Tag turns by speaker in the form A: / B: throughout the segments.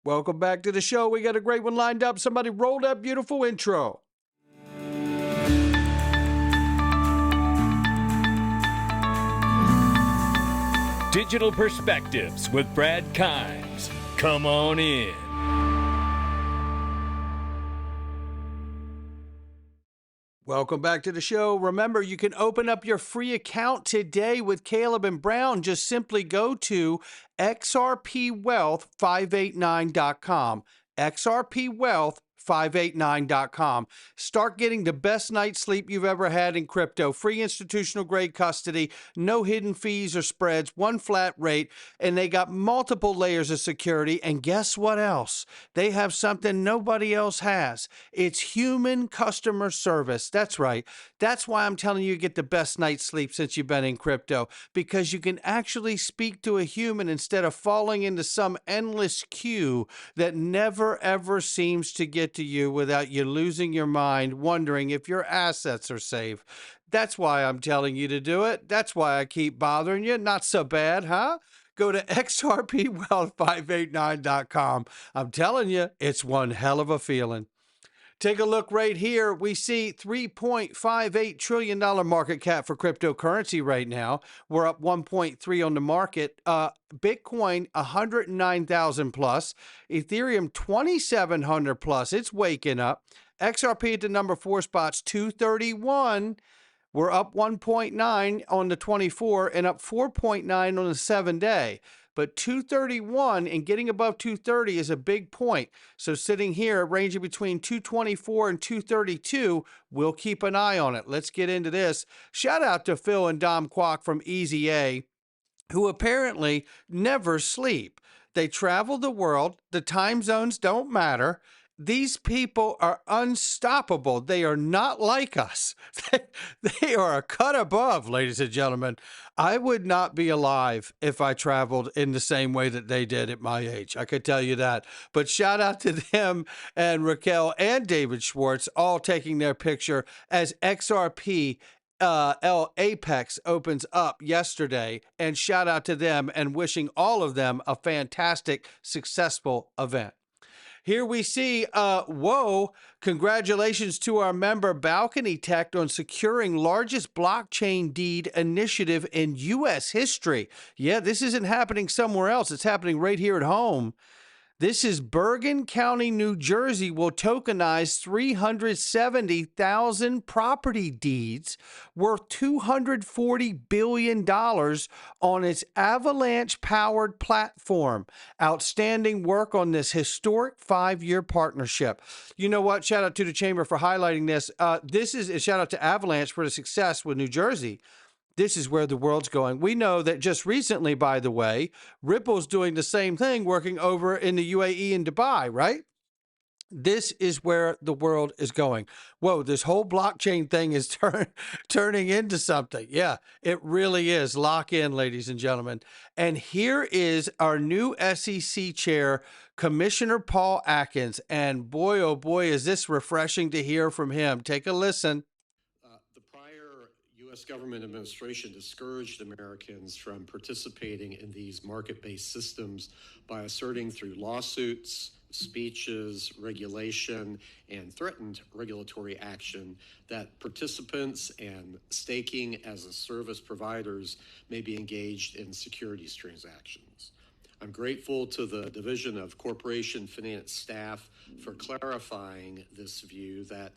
A: Welcome back to the show. We got a great one lined up. Somebody roll that beautiful intro.
B: Digital Perspectives with Brad Kimes. Come on in.
A: Welcome back to the show. Remember, you can open up your free account today with Caleb and Brown. Just simply go to XRPwealth589.com. XRPwealth589.com. Start getting the best night's sleep you've ever had in crypto. Free institutional grade custody, no hidden fees or spreads, one flat rate, and they got multiple layers of security. And guess what else? They have something nobody else has. It's human customer service. That's right. That's why I'm telling you get the best night's sleep since you've been in crypto, because you can actually speak to a human instead of falling into some endless queue that never ever seems to get to you without you losing your mind, wondering if your assets are safe. That's why I'm telling you to do it. That's why I keep bothering you. Not so bad, huh? Go to XRPwealth589.com. I'm telling you, it's one hell of a feeling. Take a look right here. We see $3.58 trillion market cap for cryptocurrency right now. We're up 1.3 on the market. Bitcoin, 109,000 plus. Ethereum, 2,700 plus. It's waking up. XRP at the number 4 spots, 231. We're up 1.9 on the 24 and up 4.9 on the 7-day. But 231 and getting above 230 is a big point. So sitting here ranging between 224 and 232, we'll keep an eye on it. Let's get into this. Shout out to Phil and Dom Kwok from Easy A, who apparently never sleep. They travel the world. The time zones don't matter. These people are unstoppable. They are not like us. They are a cut above, ladies and gentlemen. I would not be alive if I traveled in the same way that they did at my age. I could tell you that. But shout out to them and Raquel and David Schwartz, all taking their picture as XRP Apex opens up yesterday, and shout out to them and wishing all of them a fantastic, successful event. Here we see, congratulations to our member Balcony Tech on securing largest blockchain deed initiative in U.S. history. Yeah, this isn't happening somewhere else. It's happening right here at home. This is Bergen County, New Jersey will tokenize 370,000 property deeds worth $240 billion on its Avalanche-powered platform. Outstanding work on this historic 5-year partnership. You know what? Shout out to the Chamber for highlighting this. This is a shout out to Avalanche for the success with New Jersey. This is where the world's going. We know that just recently, by the way, Ripple's doing the same thing, working over in the UAE and Dubai, right? This is where the world is going. Whoa, this whole blockchain thing is turning into something. Yeah, it really is. Lock in, ladies and gentlemen. And here is our new SEC chair, Commissioner Paul Atkins. And boy, oh boy, is this refreshing to hear from him. Take a listen.
C: U.S. government administration discouraged Americans from participating in these market-based systems by asserting through lawsuits, speeches, regulation, and threatened regulatory action that participants and staking as a service providers may be engaged in securities transactions. I'm grateful to the Division of Corporation Finance staff for clarifying its view that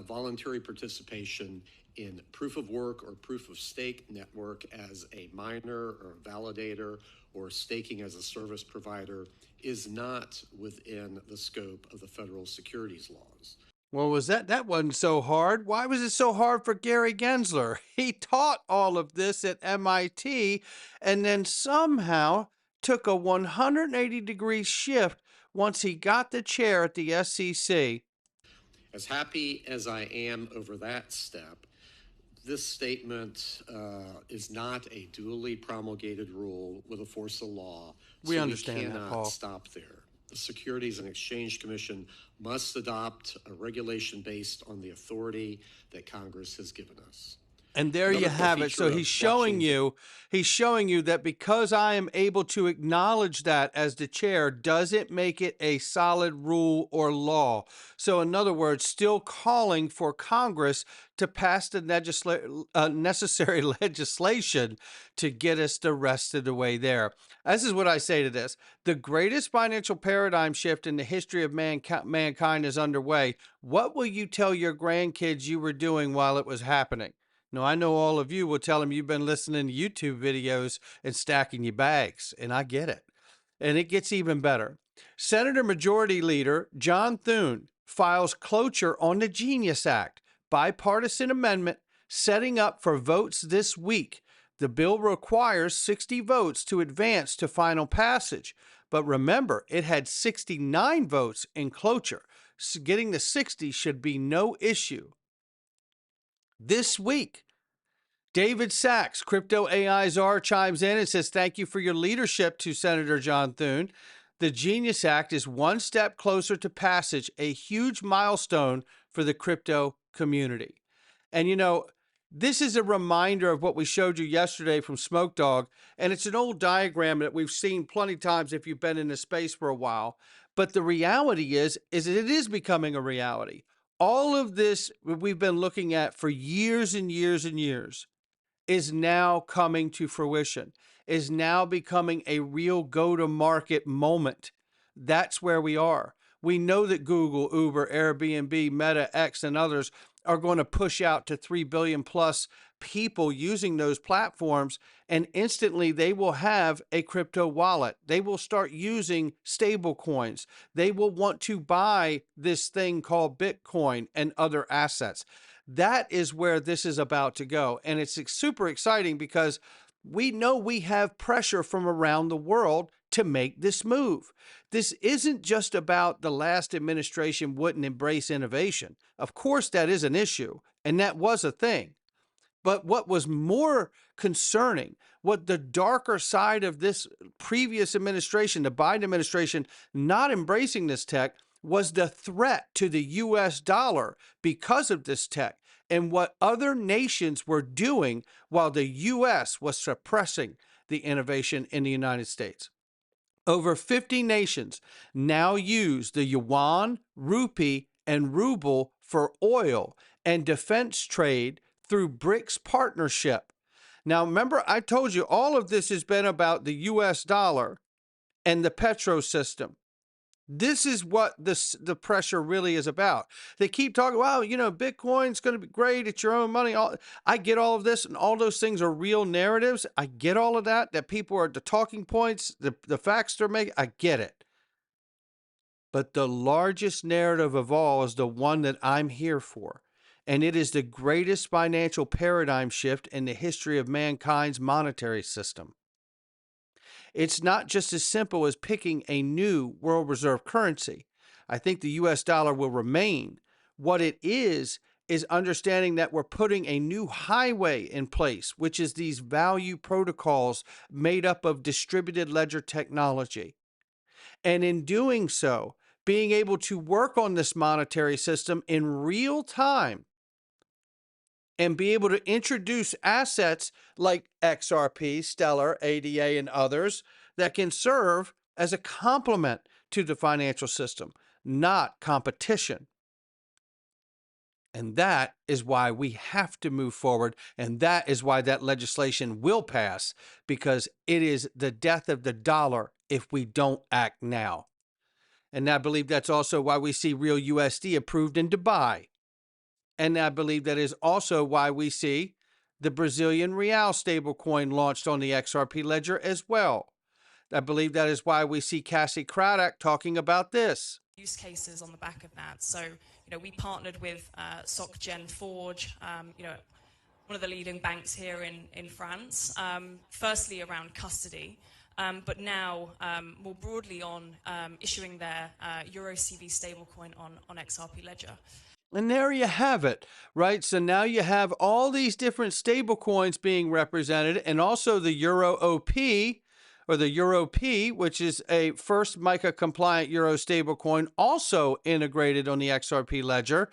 C: voluntary participation in proof of work or proof of stake network as a miner or validator or staking as a service provider is not within the scope of the federal securities laws.
A: Well, that wasn't so hard? Why was it so hard for Gary Gensler? He taught all of this at MIT and then somehow took a 180-degree shift once he got the chair at the SEC.
C: As happy as I am over that step, this statement is not a duly promulgated rule with a force of law.
A: We understand
C: that, Paul.
A: We cannot
C: stop there. The Securities and Exchange Commission must adopt a regulation based on the authority that Congress has given us.
A: And there you
C: Another core
A: have it. So
C: feature of
A: he's showing you that because I am able to acknowledge that as the chair doesn't make it a solid rule or law. So in other words, still calling for Congress to pass the necessary legislation to get us the rest of the way there. This is what I say to this. The greatest financial paradigm shift in the history of mankind is underway. What will you tell your grandkids you were doing while it was happening? No, I know all of you will tell them you've been listening to YouTube videos and stacking your bags, and I get it. And it gets even better. Senator Majority Leader John Thune files cloture on the Genius Act, bipartisan amendment setting up for votes this week. The bill requires 60 votes to advance to final passage. But remember, it had 69 votes in cloture. So getting the 60 should be no issue. This week, David Sachs, crypto AI czar, chimes in and says, thank you for your leadership to Senator John Thune. The Genius Act is one step closer to passage, a huge milestone for the crypto community. And you know, this is a reminder of what we showed you yesterday from Smoke Dog, and it's an old diagram that we've seen plenty of times if you've been in the space for a while. But the reality is it is becoming a reality. All of this we've been looking at for years and years and years is now coming to fruition, is now becoming a real go-to-market moment. That's where we are. We know that Google, Uber, Airbnb, Meta, X, and others are going to push out to 3 billion plus people using those platforms, and instantly they will have a crypto wallet. They will start using stable coins. They will want to buy this thing called Bitcoin and other assets. That is where this is about to go. And it's super exciting because we know we have pressure from around the world to make this move. This isn't just about the last administration wouldn't embrace innovation. Of course, that is an issue, and that was a thing. But what was more concerning, what the darker side of this previous administration, the Biden administration, not embracing this tech, was the threat to the US dollar because of this tech and what other nations were doing while the US was suppressing the innovation in the United States. Over 50 nations now use the yuan, rupee, and ruble for oil and defense trade through BRICS partnership. Now, remember, I told you all of this has been about the US dollar and the petro system. This is what the pressure really is about. They keep talking, well, you know, Bitcoin's going to be great. It's your own money. I get all of this, and all those things are real narratives. I get all of that people are the talking points, the facts they're making. I get it. But the largest narrative of all is the one that I'm here for. And it is the greatest financial paradigm shift in the history of mankind's monetary system. It's not just as simple as picking a new world reserve currency. I think the US dollar will remain. What it is understanding that we're putting a new highway in place, which is these value protocols made up of distributed ledger technology. And in doing so, being able to work on this monetary system in real time and be able to introduce assets like XRP, Stellar, ADA, and others that can serve as a complement to the financial system, not competition. And that is why we have to move forward, and that is why that legislation will pass, because it is the death of the dollar if we don't act now. And I believe that's also why we see Real USD approved in Dubai. And I believe that is also why we see the Brazilian Real stablecoin launched on the XRP ledger as well. I believe that is why we see Cassie Craddock talking about this.
D: Use cases on the back of that. So, we partnered with SocGen Forge, one of the leading banks here in France, firstly around custody, but now more broadly on issuing their Euro CV stablecoin on XRP Ledger.
A: And there you have it, right? So now you have all these different stable coins being represented, and also the Euro OP, or the Euro P, which is a first MiCA-compliant Euro stablecoin, also integrated on the XRP ledger.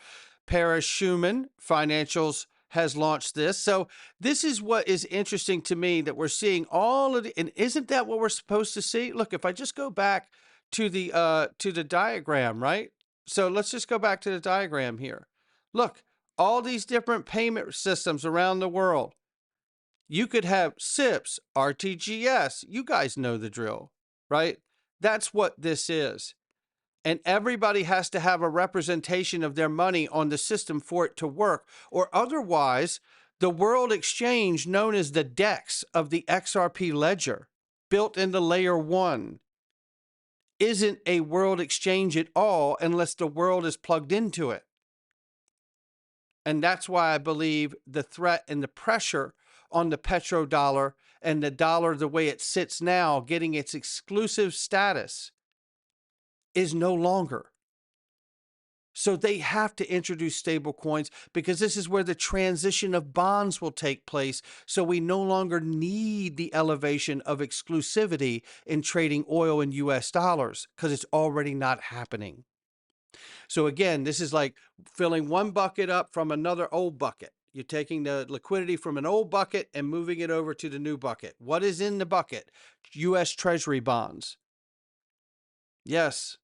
A: Paris Schumann Financials has launched this. So this is what is interesting to me, that we're seeing all of the, and isn't that what we're supposed to see? Look, if I just go back to the diagram, right? So let's just go back to the diagram here. Look, all these different payment systems around the world. You could have SIPs, RTGS. You guys know the drill, right? That's what this is. And everybody has to have a representation of their money on the system for it to work, or otherwise the world exchange known as the DEX of the XRP ledger, built into layer 1, isn't a world exchange at all unless the world is plugged into it. And that's why I believe the threat and the pressure on the petrodollar and the dollar, the way it sits now, getting its exclusive status, is no longer. So they have to introduce stable coins, because this is where the transition of bonds will take place. So we no longer need the elevation of exclusivity in trading oil in US dollars, because it's already not happening. So again, this is like filling one bucket up from another old bucket. You're taking the liquidity from an old bucket and moving it over to the new bucket. What is in the bucket? US Treasury bonds. Yes.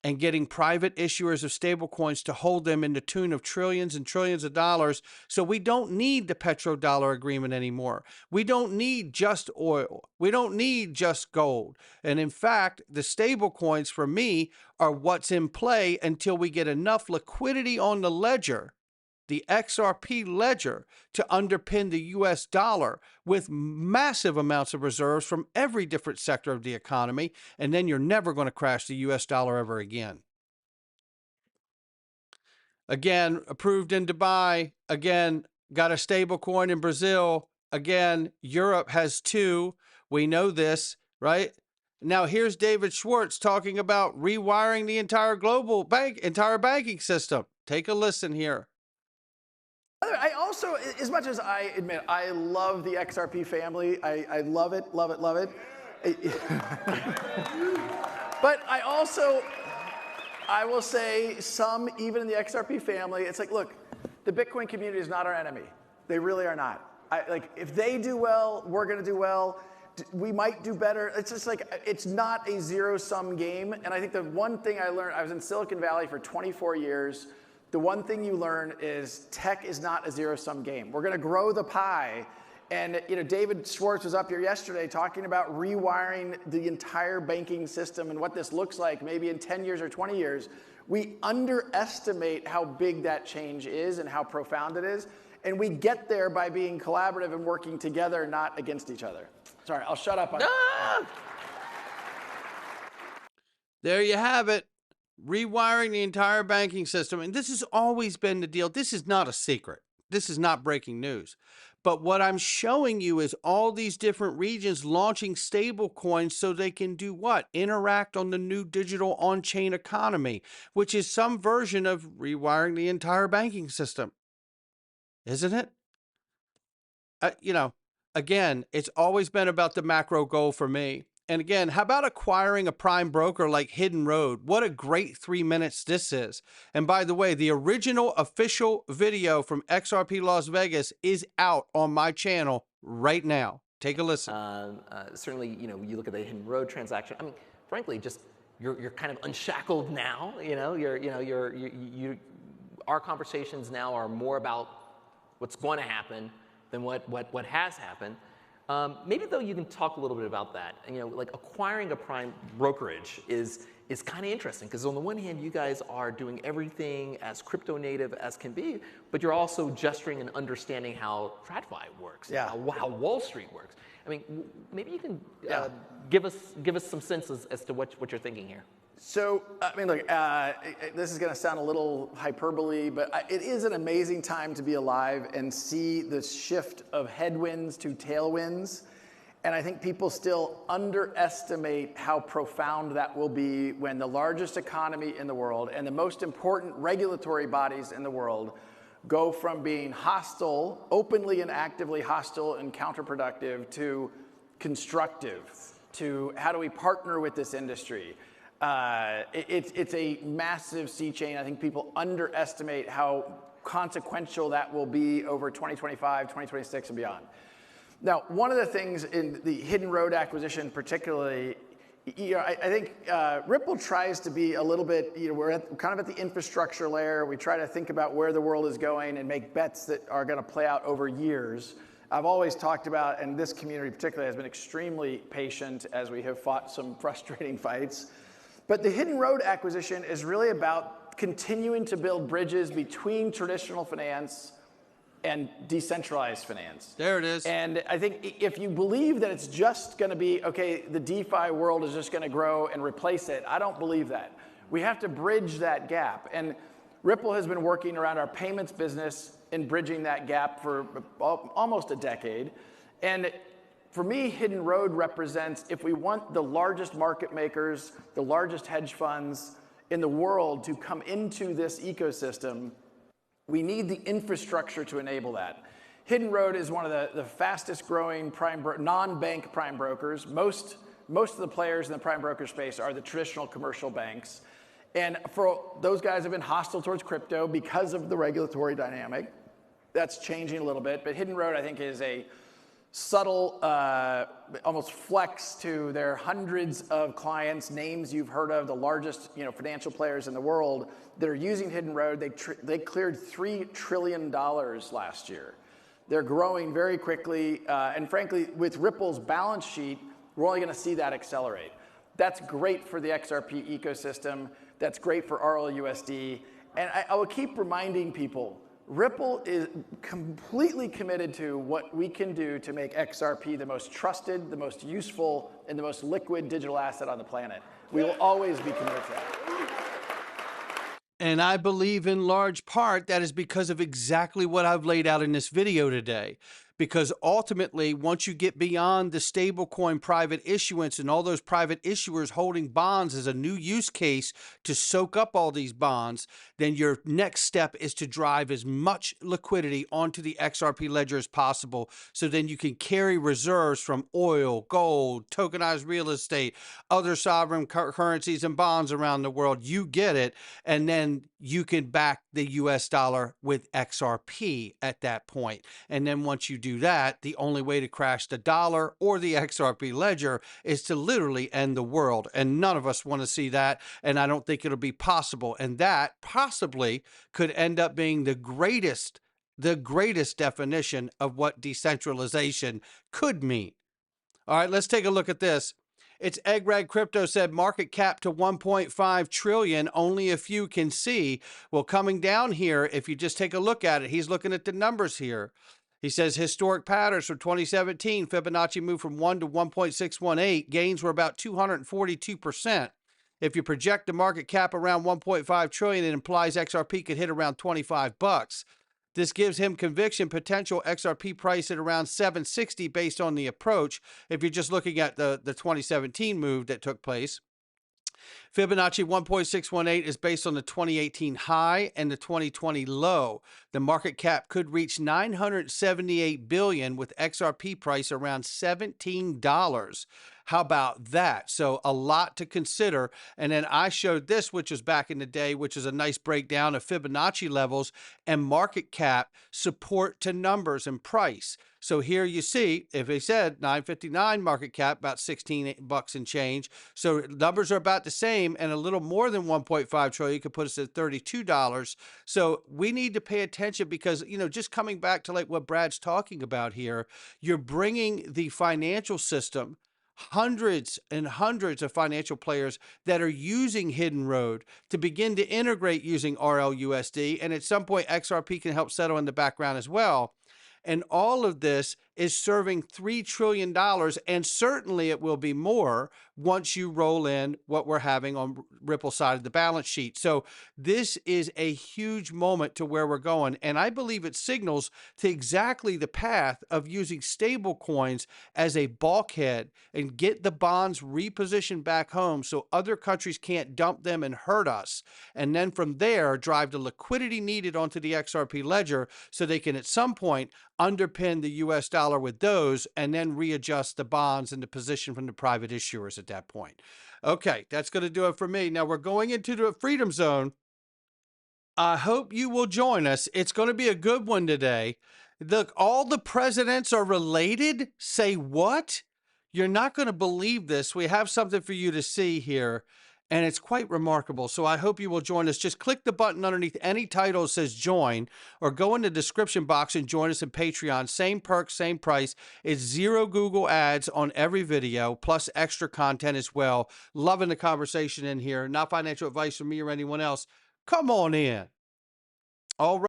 A: And getting private issuers of stablecoins to hold them in the tune of trillions and trillions of dollars. So we don't need the petrodollar agreement anymore. We don't need just oil. We don't need just gold. And in fact, the stablecoins for me are what's in play until we get enough liquidity on the ledger, the XRP ledger, to underpin the US dollar with massive amounts of reserves from every different sector of the economy. And then you're never going to crash the US dollar ever again. Again, approved in Dubai. Again, got a stable coin in Brazil. Again, Europe has 2. We know this, right? Now here's David Schwartz talking about rewiring the entire entire banking system. Take a listen here.
E: I also, as much as I admit, I love the XRP family. I love it, love it, love it. But I will say some, even in the XRP family, it's like, look, the Bitcoin community is not our enemy. They really are not. Like, if they do well, we're going to do well. We might do better. It's just like, it's not a zero-sum game. And I think the one thing I learned, I was in Silicon Valley for 24 years. The one thing you learn is tech is not a zero-sum game. We're going to grow the pie. And David Schwartz was up here yesterday talking about rewiring the entire banking system and what this looks like maybe in 10 years or 20 years. We underestimate how big that change is and how profound it is. And we get there by being collaborative and working together, not against each other. Sorry, I'll shut up.
A: There you have it. Rewiring the entire banking system. And this has always been the deal. This is not a secret. This is not breaking news. But what I'm showing you is all these different regions launching stable coins so they can do what? Interact on the new digital on-chain economy, which is some version of rewiring the entire banking system. Isn't it? Again, it's always been about the macro goal for me. And again, how about acquiring a prime broker like Hidden Road? What a great 3 minutes this is. And by the way, the original official video from XRP Las Vegas is out on my channel right now. Take a listen.
F: Certainly, you look at the Hidden Road transaction. I mean, frankly, just you're kind of unshackled now. Our conversations now are more about what's going to happen than what has happened. Maybe though you can talk a little bit about that. Like acquiring a prime brokerage is kind of interesting, because on the one hand, you guys are doing everything as crypto native as can be, but you're also gesturing and understanding how TradFi works, how Wall Street works. I mean, maybe you can give us some sense as to what you're thinking here.
E: So, I mean, look, this is going to sound a little hyperbole, but it is an amazing time to be alive and see the shift of headwinds to tailwinds. And I think people still underestimate how profound that will be when the largest economy in the world and the most important regulatory bodies in the world go from being hostile, openly and actively hostile and counterproductive, to constructive, to how do we partner with this industry. It's a massive sea change. I think people underestimate how consequential that will be over 2025, 2026, and beyond. Now, one of the things in the Hidden Road acquisition particularly, I think Ripple tries to be a little bit, we're kind of at the infrastructure layer. We try to think about where the world is going and make bets that are going to play out over years. I've always talked about, and this community particularly has been extremely patient as we have fought some frustrating fights. But the Hidden Road acquisition is really about continuing to build bridges between traditional finance and decentralized finance.
A: There it is.
E: And I think if you believe that it's just going to be, okay, the DeFi world is just going to grow and replace it, I don't believe that. We have to bridge that gap. And Ripple has been working around our payments business and bridging that gap for almost a decade. And for me, Hidden Road represents, if we want the largest market makers, the largest hedge funds in the world to come into this ecosystem, we need the infrastructure to enable that. Hidden Road is one of the fastest growing non-bank prime brokers. Most of the players in the prime broker space are the traditional commercial banks. And for those guys have been hostile towards crypto because of the regulatory dynamic. That's changing a little bit, but Hidden Road, I think, is a subtle, almost flex to their hundreds of clients, names you've heard of, the largest financial players in the world that are using Hidden Road. They cleared $3 trillion last year. They're growing very quickly, and frankly, with Ripple's balance sheet, we're only going to see that accelerate. That's great for the XRP ecosystem. That's great for RLUSD. And I will keep reminding people, Ripple is completely committed to what we can do to make XRP the most trusted, the most useful, and the most liquid digital asset on the planet. We will always be committed to that.
A: And I believe in large part that is because of exactly what I've laid out in this video today. Because ultimately, once you get beyond the stablecoin private issuance and all those private issuers holding bonds as a new use case to soak up all these bonds, then your next step is to drive as much liquidity onto the XRP ledger as possible. So then you can carry reserves from oil, gold, tokenized real estate, other sovereign currencies and bonds around the world. You get it. And then you can back the US dollar with XRP at that point. And then once you do that, the only way to crash the dollar or the XRP ledger is to literally end the world. And none of us want to see that. And I don't think it'll be possible. And that possibly could end up being the greatest definition of what decentralization could mean. All right, let's take a look at this. It's Egg Rag Crypto said market cap to 1.5 trillion. Only a few can see. Well, coming down here, if you just take a look at it, he's looking at the numbers here. He says historic patterns for 2017, Fibonacci moved from 1 to 1.618. Gains were about 242%. If you project the market cap around 1.5 trillion, it implies XRP could hit around 25 bucks. This gives him conviction potential XRP price at around 760 based on the approach. If you're just looking at the 2017 move that took place. Fibonacci 1.618 is based on the 2018 high and the 2020 low. The market cap could reach $978 billion with XRP price around $17. How about that? So a lot to consider. And then I showed this, which was back in the day, which is a nice breakdown of Fibonacci levels and market cap support to numbers and price. So here you see, if they said 959 market cap, about 16 bucks and change. So numbers are about the same, and a little more than 1.5 trillion could put us at $32. So we need to pay attention because, just coming back to like what Brad's talking about here, you're bringing the financial system, hundreds and hundreds of financial players that are using Hidden Road to begin to integrate using RLUSD. And at some point, XRP can help settle in the background as well. And all of this is serving $3 trillion, and certainly it will be more once you roll in what we're having on Ripple's side of the balance sheet. So this is a huge moment to where we're going, and I believe it signals to exactly the path of using stable coins as a bulkhead and get the bonds repositioned back home so other countries can't dump them and hurt us. And then from there, drive the liquidity needed onto the XRP ledger so they can at some point underpin the US dollar with those and then readjust the bonds and the position from the private issuers at that point. Okay, that's going to do it for me. Now we're going into the Freedom Zone. I hope you will join us. It's going to be a good one today. Look, all the presidents are related. Say what? You're not going to believe this. We have something for you to see here, and it's quite remarkable. So I hope you will join us. Just click the button underneath any title that says join, or go in the description box and join us in Patreon. Same perks, same price. It's 0 Google ads on every video, plus extra content as well. Loving the conversation in here. Not financial advice from me or anyone else. Come on in. All right.